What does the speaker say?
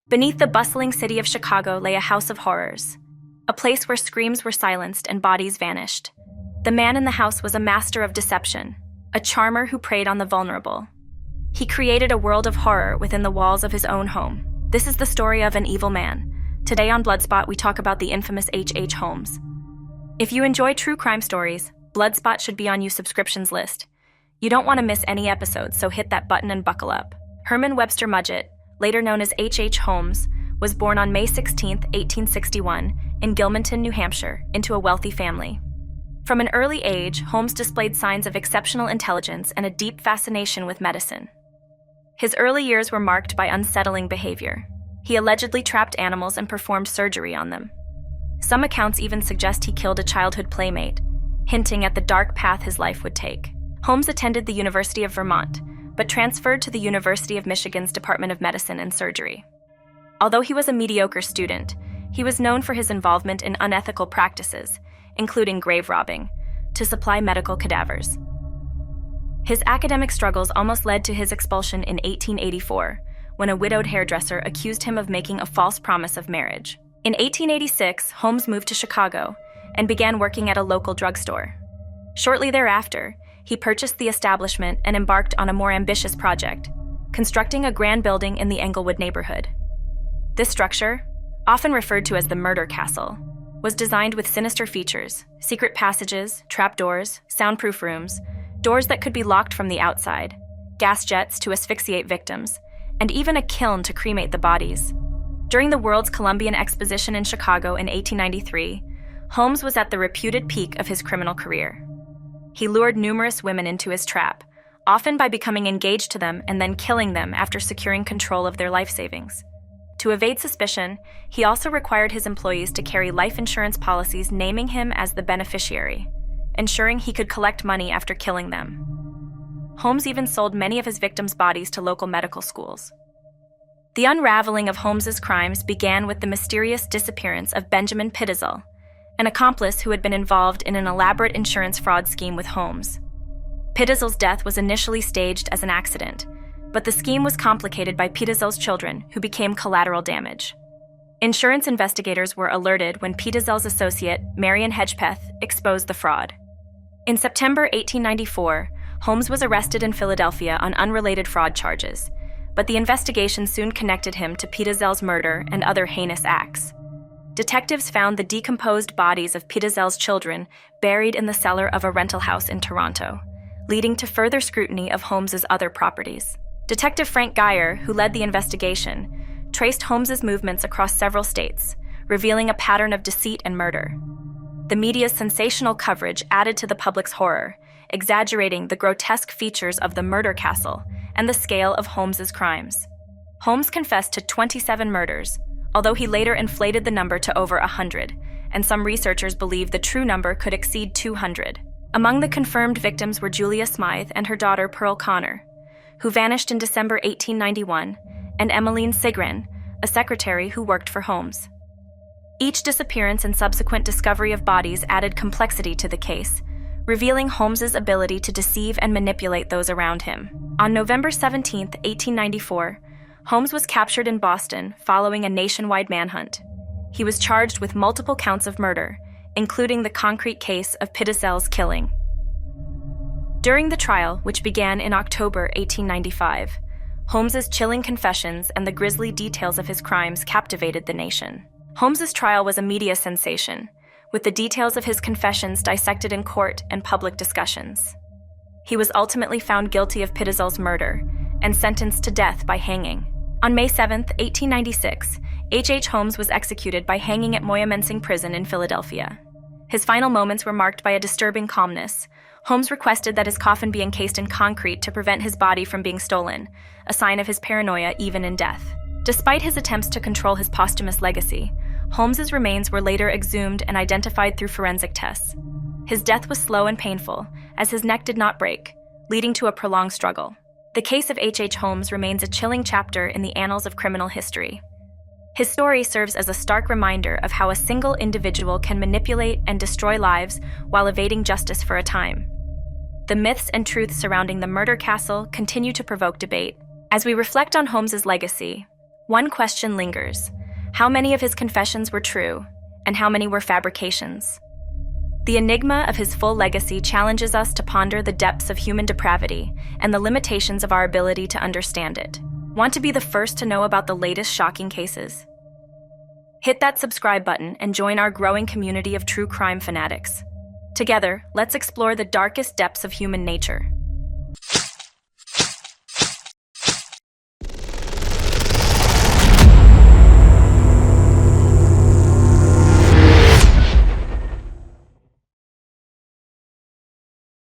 Beneath the bustling city of Chicago lay a house of horrors, a place where screams were silenced and bodies vanished. The man in the house was a master of deception, a charmer who preyed on the vulnerable. He created a world of horror within the walls of his own home. This is the story of an evil man. Today on Bloodspot, we talk about the infamous H.H. Holmes. If you enjoy true crime stories, Bloodspot should be on your subscriptions list. You don't want to miss any episodes, so hit that button and buckle up. Herman Webster Mudgett, later known as H.H. Holmes, was born on May 16, 1861, in Gilmanton, New Hampshire, into a wealthy family. From an early age, Holmes displayed signs of exceptional intelligence and a deep fascination with medicine. His early years were marked by unsettling behavior. He allegedly trapped animals and performed surgery on them. Some accounts even suggest he killed a childhood playmate, hinting at the dark path his life would take. Holmes attended the University of Vermont, but transferred to the University of Michigan's Department of Medicine and Surgery. Although he was a mediocre student, he was known for his involvement in unethical practices, including grave robbing, to supply medical cadavers. His academic struggles almost led to his expulsion in 1884, when a widowed hairdresser accused him of making a false promise of marriage. In 1886, Holmes moved to Chicago and began working at a local drugstore. Shortly thereafter, he purchased the establishment and embarked on a more ambitious project, constructing a grand building in the Englewood neighborhood. This structure, often referred to as the Murder Castle, was designed with sinister features: secret passages, trapdoors, soundproof rooms, doors that could be locked from the outside, gas jets to asphyxiate victims, and even a kiln to cremate the bodies. During the World's Columbian Exposition in Chicago in 1893, Holmes was at the reputed peak of his criminal career. He lured numerous women into his trap, often by becoming engaged to them and then killing them after securing control of their life savings. To evade suspicion, he also required his employees to carry life insurance policies naming him as the beneficiary, ensuring he could collect money after killing them. Holmes even sold many of his victims' bodies to local medical schools. The unraveling of Holmes's crimes began with the mysterious disappearance of Benjamin Pitezel, an accomplice who had been involved in an elaborate insurance fraud scheme with Holmes. Pitezel's death was initially staged as an accident, but the scheme was complicated by Pitezel's children, who became collateral damage. Insurance investigators were alerted when Pitezel's associate, Marion Hedgepeth, exposed the fraud. In September 1894, Holmes was arrested in Philadelphia on unrelated fraud charges, but the investigation soon connected him to Pitezel's murder and other heinous acts. Detectives found the decomposed bodies of Pitezel's children buried in the cellar of a rental house in Toronto, leading to further scrutiny of Holmes's other properties. Detective Frank Geyer, who led the investigation, traced Holmes's movements across several states, revealing a pattern of deceit and murder. The media's sensational coverage added to the public's horror, exaggerating the grotesque features of the Murder Castle and the scale of Holmes's crimes. Holmes confessed to 27 murders, although he later inflated the number to over 100, and some researchers believe the true number could exceed 200. Among the confirmed victims were Julia Smythe and her daughter Pearl Connor, who vanished in December 1891, and Emmeline Sigren, a secretary who worked for Holmes. Each disappearance and subsequent discovery of bodies added complexity to the case, revealing Holmes's ability to deceive and manipulate those around him. On November 17, 1894, Holmes was captured in Boston following a nationwide manhunt. He was charged with multiple counts of murder, including the concrete case of Pitezel's killing. During the trial, which began in October 1895, Holmes's chilling confessions and the grisly details of his crimes captivated the nation. Holmes's trial was a media sensation, with the details of his confessions dissected in court and public discussions. He was ultimately found guilty of Pitezel's murder and sentenced to death by hanging. On May 7, 1896, H.H. Holmes was executed by hanging at Moyamensing Prison in Philadelphia. His final moments were marked by a disturbing calmness. Holmes requested that his coffin be encased in concrete to prevent his body from being stolen, a sign of his paranoia even in death. Despite his attempts to control his posthumous legacy, Holmes's remains were later exhumed and identified through forensic tests. His death was slow and painful, as his neck did not break, leading to a prolonged struggle. The case of H.H. Holmes remains a chilling chapter in the annals of criminal history. His story serves as a stark reminder of how a single individual can manipulate and destroy lives while evading justice for a time. The myths and truths surrounding the Murder Castle continue to provoke debate. As we reflect on Holmes's legacy, One question lingers: how many of his confessions were true, and how many were fabrications? The enigma of his full legacy challenges us to ponder the depths of human depravity and the limitations of our ability to understand it. Want to be the first to know about the latest shocking cases? Hit that subscribe button and join our growing community of true crime fanatics. Together, let's explore the darkest depths of human nature.